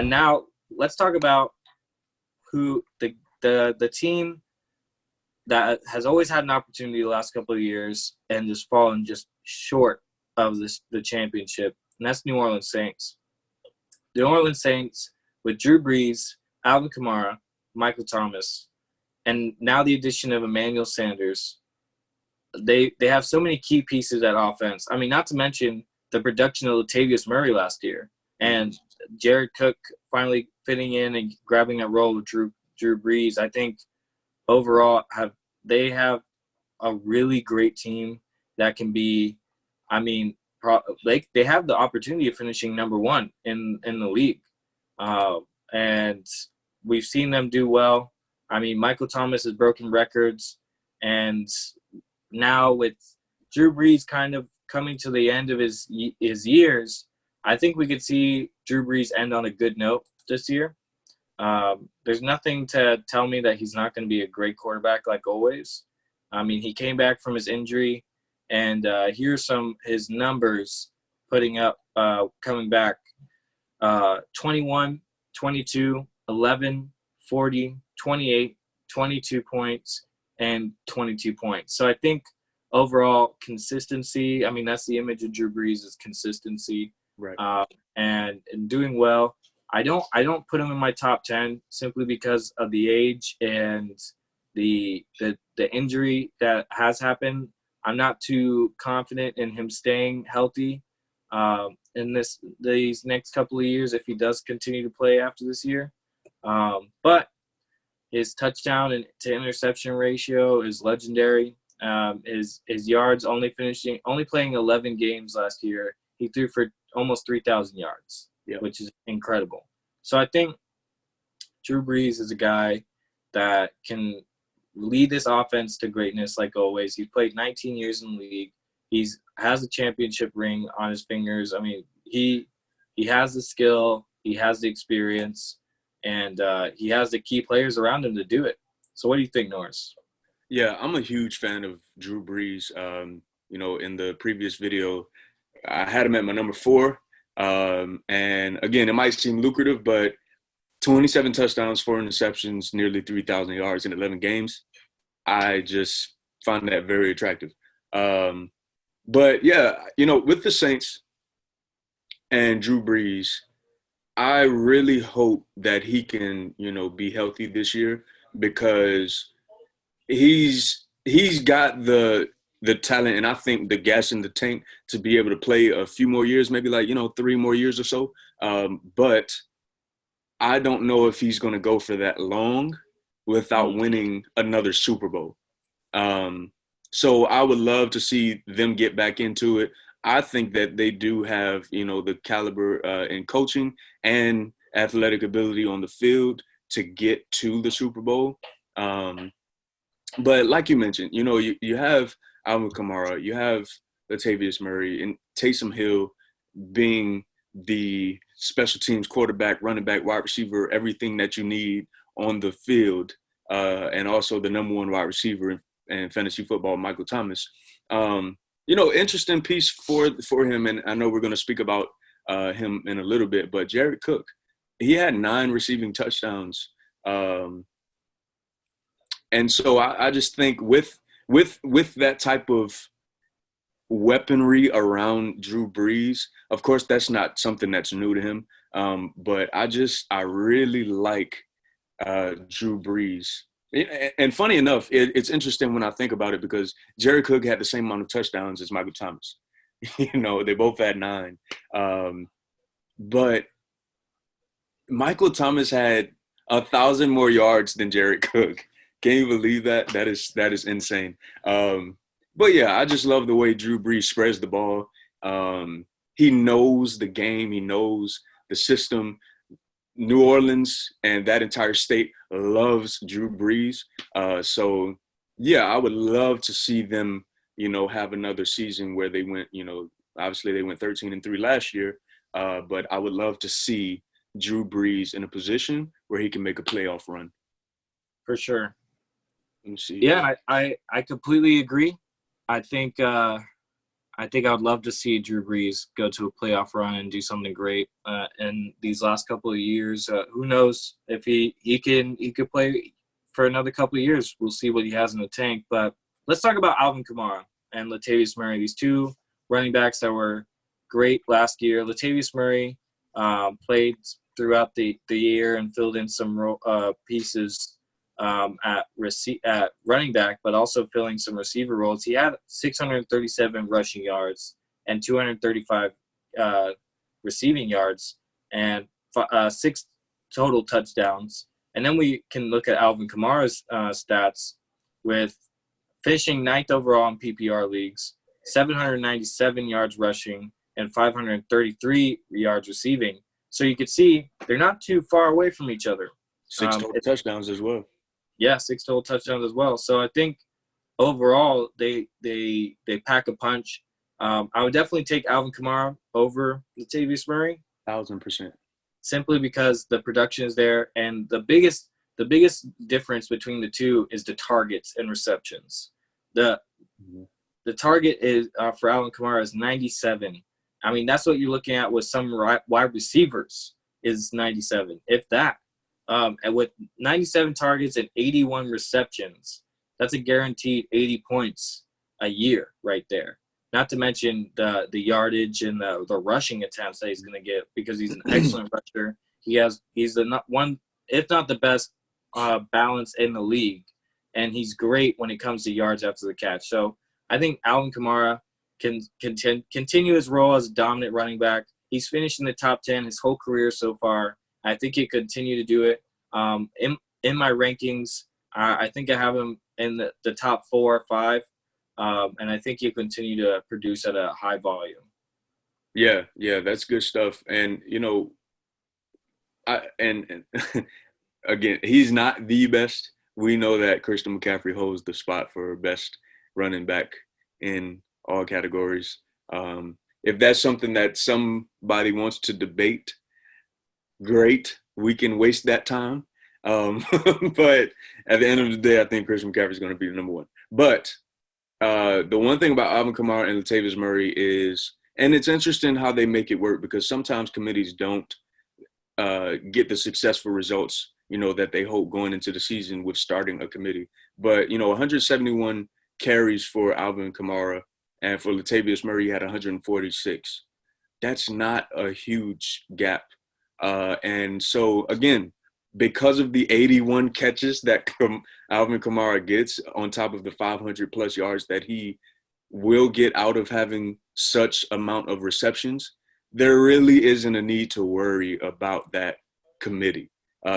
now let's talk about who the team that has always had an opportunity the last couple of years and just fallen just short of the championship, and that's New Orleans Saints. The New Orleans Saints with Drew Brees, Alvin Kamara, Michael Thomas, and now the addition of Emmanuel Sanders. They have so many key pieces at offense. I mean, not to mention the production of Latavius Murray last year, and Jared Cook finally fitting in and grabbing a role with Drew Brees. I think overall they have a really great team that can be, I mean, they have the opportunity of finishing number one in the league. And we've seen them do well. I mean, Michael Thomas has broken records, and now with Drew Brees kind of coming to the end of his years, I think we could see Drew Brees end on a good note this year. There's nothing to tell me that he's not going to be a great quarterback like always. I mean, he came back from his injury, and here's his numbers coming back. 21, 22, 11, 40, 28, 22 points, and 22 points. So I think overall consistency, I mean, that's the image of Drew Brees is consistency. Right. And doing well. I don't put him in my top 10 simply because of the age and the injury that has happened. I'm not too confident in him staying healthy in these next couple of years if he does continue to play after this year. But his touchdown to interception ratio is legendary. His yards only playing 11 games last year, he threw for almost 3,000 yards, which is incredible. So I think Drew Brees is a guy that can lead this offense to greatness like always. He's played 19 years in the league. He has a championship ring on his fingers. I mean, he has the skill, he has the experience, and he has the key players around him to do it. So what do you think, Norris? Yeah, I'm a huge fan of Drew Brees. In the previous video, I had him at my number 4. And again, it might seem lucrative, but 27 touchdowns, 4 interceptions, nearly 3,000 yards in 11 games. I just find that very attractive. But yeah, with the Saints and Drew Brees, I really hope that he can, be healthy this year, because he's got the talent and I think the gas in the tank to be able to play a few more years, maybe 3 more years or so. But I don't know if he's going to go for that long without winning another Super Bowl. So I would love to see them get back into it. I think that they do have, the caliber in coaching and athletic ability on the field to get to the Super Bowl. But like you mentioned, you have Alvin Kamara, you have Latavius Murray, and Taysom Hill being the special teams quarterback, running back, wide receiver, everything that you need on the field, and also the number 1 wide receiver in fantasy football, Michael Thomas. Interesting piece for him, and I know we're going to speak about him in a little bit, but Jared Cook, he had 9 receiving touchdowns. And so I just think with that type of weaponry around Drew Brees, of course, that's not something that's new to him. But I really like Drew Brees. And funny enough, it's interesting when I think about it, because Jared Cook had the same amount of touchdowns as Michael Thomas. They both had 9. But Michael Thomas had 1,000 more yards than Jared Cook. Can you believe that? That is insane. But yeah, I just love the way Drew Brees spreads the ball. He knows the game. He knows the system. New Orleans and that entire state loves Drew Brees. So yeah, I would love to see them, have another season where they went, obviously they went 13-3 last year. But I would love to see Drew Brees in a position where he can make a playoff run. For sure. Let me see. Yeah, I completely agree. I think I think I would love to see Drew Brees go to a playoff run and do something great in these last couple of years. Who knows if he could play for another couple of years. We'll see what he has in the tank. But let's talk about Alvin Kamara and Latavius Murray, these two running backs that were great last year. Latavius Murray played throughout the year and filled in some pieces at running back, but also filling some receiver roles. He had 637 rushing yards and 235 receiving yards and 6 total touchdowns. And then we can look at Alvin Kamara's stats with finishing 9th overall in PPR leagues, 797 yards rushing and 533 yards receiving. So you could see they're not too far away from each other. 6 total touchdowns as well. Yeah, 6 total touchdowns as well. So I think overall they pack a punch. I would definitely take Alvin Kamara over Latavius Murray. 1,000%. Simply because the production is there, and the biggest difference between the two is the targets and receptions. The target is for Alvin Kamara is 97. I mean, that's what you're looking at with some wide receivers is 97, if that. And with 97 targets and 81 receptions, that's a guaranteed 80 points a year right there. Not to mention the yardage and the rushing attempts that he's going to get because he's an excellent rusher. He's one, if not the best, balance in the league, and he's great when it comes to yards after the catch. So I think Alvin Kamara can continue his role as a dominant running back. He's finished in the top 10 his whole career so far. I think he'll continue to do it. In my rankings, I think I have him in the top 4 or 5, and I think he'll continue to produce at a high volume. Yeah, that's good stuff. And and again, he's not the best. We know that Christian McCaffrey holds the spot for best running back in all categories. If that's something that somebody wants to debate, great. We can waste that time. But at the end of the day, I think Christian McCaffrey is going to be the number 1. But the one thing about Alvin Kamara and Latavius Murray is, and it's interesting how they make it work because sometimes committees don't get the successful results, that they hope going into the season with starting a committee. But, 171 carries for Alvin Kamara, and for Latavius Murray, he had 146. That's not a huge gap. And so, again, because of the 81 catches that Alvin Kamara gets on top of the 500-plus yards that he will get out of having such amount of receptions, there really isn't a need to worry about that committee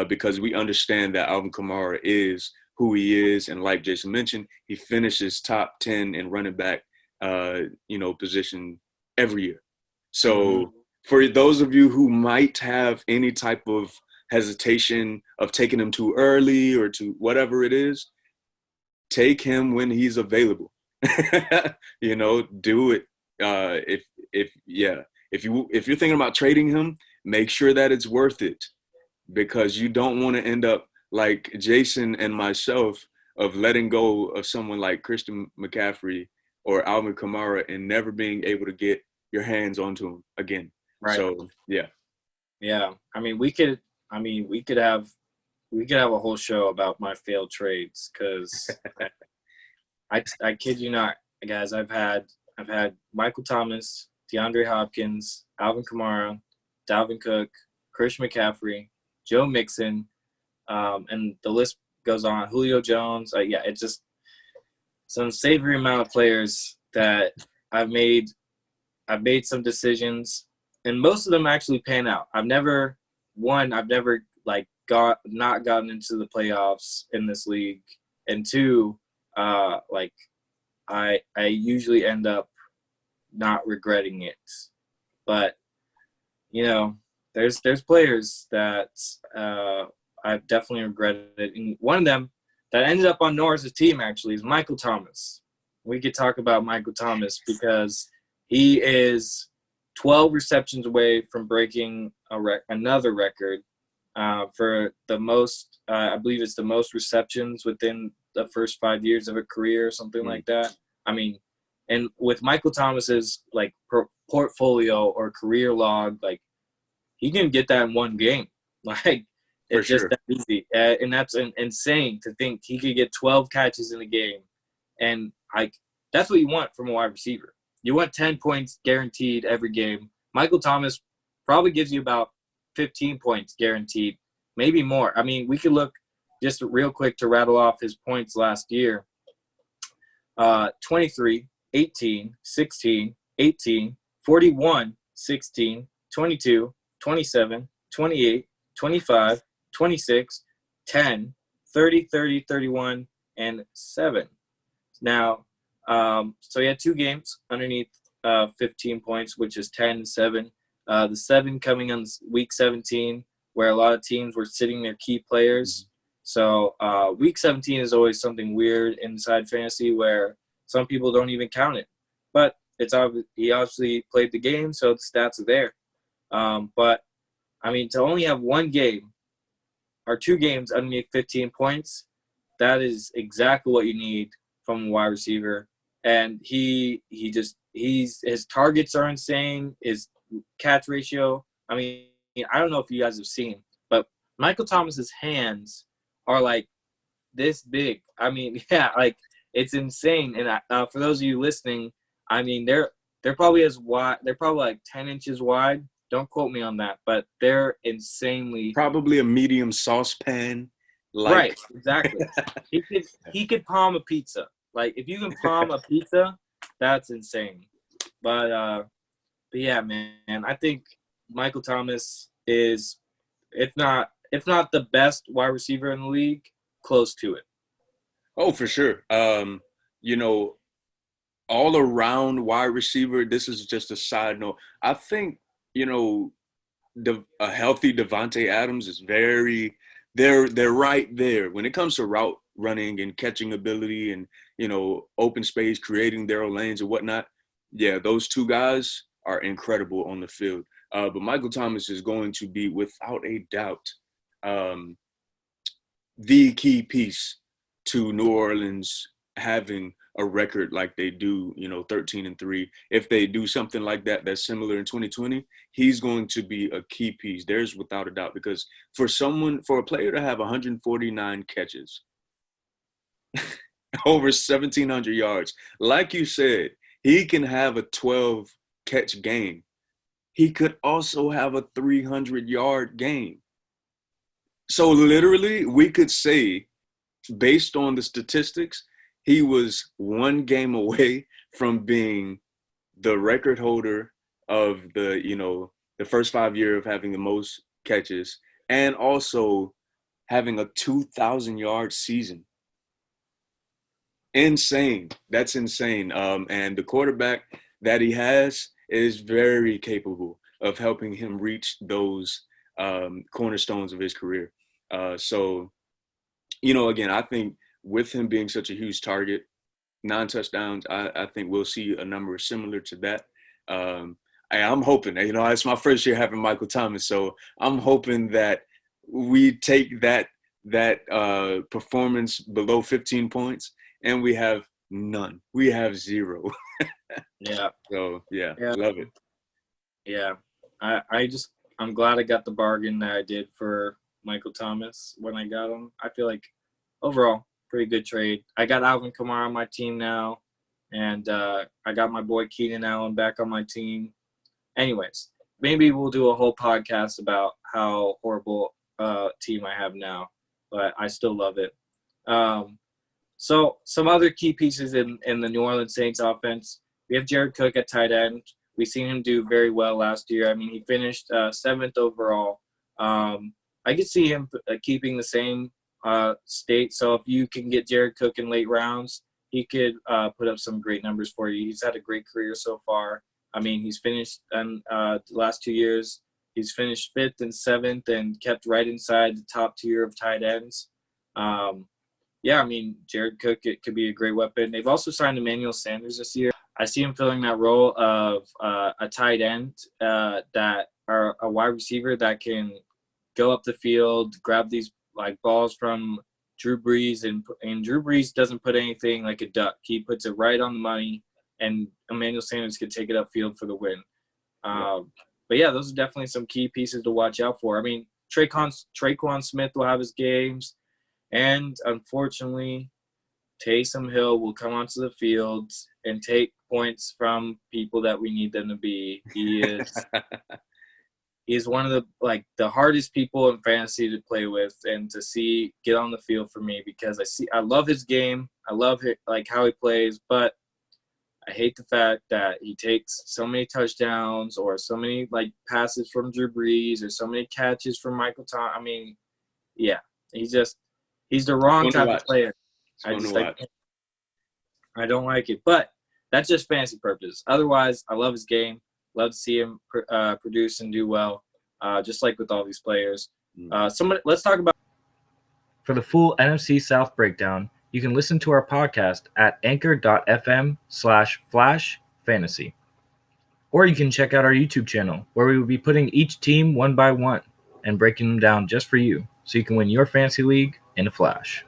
because we understand that Alvin Kamara is who he is. And like Jason mentioned, he finishes top 10 in running back, position every year. So for those of you who might have any type of hesitation of taking him too early or to whatever it is, take him when he's available. Do it. If you're thinking about trading him, make sure that it's worth it because you don't want to end up like Jason and myself of letting go of someone like Christian McCaffrey or Alvin Kamara and never being able to get your hands onto him again. Right. So, yeah. Yeah. I mean, we could have a whole show about my failed trades because I kid you not, guys. I've had Michael Thomas, DeAndre Hopkins, Alvin Kamara, Dalvin Cook, Christian McCaffrey, Joe Mixon, and the list goes on. Julio Jones. It's just some unsavory amount of players that I've made some decisions, and most of them actually pan out. I've never gotten into the playoffs in this league, and 2, I usually end up not regretting it. But there's players that I've definitely regretted it. And one of them that ended up on Norris's team actually is Michael Thomas. We could talk about Michael Thomas because he is 12 receptions away from breaking another record for the most. I believe it's the most receptions within the first 5 years of a career or something like that. I mean, And with Michael Thomas's like portfolio or career log, like he can get that in one game. Like it's just that easy, and that's insane to think he could get 12 catches in a game, and like that's what you want from a wide receiver. You want 10 points guaranteed every game. Michael Thomas probably gives you about 15 points guaranteed, maybe more. I mean, we could look just real quick to rattle off his points last year. 23, 18, 16, 18, 41, 16, 22, 27, 28, 25, 26, 10, 30, 30, 31, and 7. Now, so he had 2 games underneath 15 points, which is 10 and 7. The 7 coming on week 17, where a lot of teams were sitting their key players. So week 17 is always something weird inside fantasy where some people don't even count it. But he obviously played the game, so the stats are there. But, I mean, to only have 1 game or 2 games underneath 15 points, that is exactly what you need from a wide receiver. And his targets are insane. His catch ratio, I mean, I don't know if you guys have seen, but Michael Thomas's hands are like this big. I mean, yeah, like it's insane. And for those of you listening, I mean, they're probably as wide. They're probably like 10 inches wide. Don't quote me on that, but they're insanely probably a medium saucepan. Like. Right, exactly. he could palm a pizza. Like if you can palm a pizza, that's insane. But yeah, man, I think Michael Thomas is, if not the best wide receiver in the league, close to it. Oh, for sure. All around wide receiver. This is just a side note. I think a healthy Devontae Adams is very. They're right there when it comes to route running and catching ability and open space, creating their own lanes and whatnot. Yeah, those 2 guys are incredible on the field. But Michael Thomas is going to be, without a doubt, the key piece to New Orleans having a record like they do, 13-3. If they do something like that that's similar in 2020, he's going to be a key piece. There's without a doubt, because for a player to have 149 catches, over 1,700 yards, like you said, he can have a 12-catch game. He could also have a 300-yard game. So literally, we could say, based on the statistics, he was 1 game away from being the record holder of the first 5 years of having the most catches, and also having a 2,000-yard season. Insane. That's insane. And the quarterback that he has is very capable of helping him reach those cornerstones of his career. So, again, I think with him being such a huge target, 9 touchdowns, I think we'll see a number similar to that. I'm hoping, it's my first year having Michael Thomas, so I'm hoping that we take that performance below 15 points and we have none. We have 0. Yeah. So, yeah, love it. Yeah. I'm glad I got the bargain that I did for Michael Thomas when I got him. I feel like overall, pretty good trade. I got Alvin Kamara on my team now, and I got my boy Keenan Allen back on my team. Anyways, maybe we'll do a whole podcast about how horrible team I have now, but I still love it. So some other key pieces in the New Orleans Saints offense. We have Jared Cook at tight end. We've seen him do very well last year. I mean, he finished 7th overall. I could see him keeping the same state. So if you can get Jared Cook in late rounds, he could put up some great numbers for you. He's had a great career so far. I mean, he's finished in the last 2 years. He's finished 5th and 7th and kept right inside the top tier of tight ends. Yeah, I mean, Jared Cook, it could be a great weapon. They've also signed Emmanuel Sanders this year. I see him filling that role of a tight end that are a wide receiver that can go up the field, grab these like balls from Drew Brees, and Drew Brees doesn't put anything like a duck. He puts it right on the money, and Emmanuel Sanders could take it upfield for the win. But yeah, those are definitely some key pieces to watch out for. I mean, Traquan Smith will have his games, and unfortunately, Taysom Hill will come onto the field and take points from people that we need them to be. He's one of the hardest people in fantasy to play with and to see get on the field for me, because I love his game. I love it, like how he plays, but I hate the fact that he takes so many touchdowns or so many passes from Drew Brees or so many catches from Michael Thomas. I mean, yeah, he's the wrong type of player. I don't like it, but that's just fantasy purposes. Otherwise, I love his game. Love to see him produce and do well, just like with all these players. Let's talk about. For the full NFC South breakdown, you can listen to our podcast at anchor.fm/flashfantasy. Or you can check out our YouTube channel, where we will be putting each team one by one and breaking them down just for you, so you can win your fantasy league in a flash.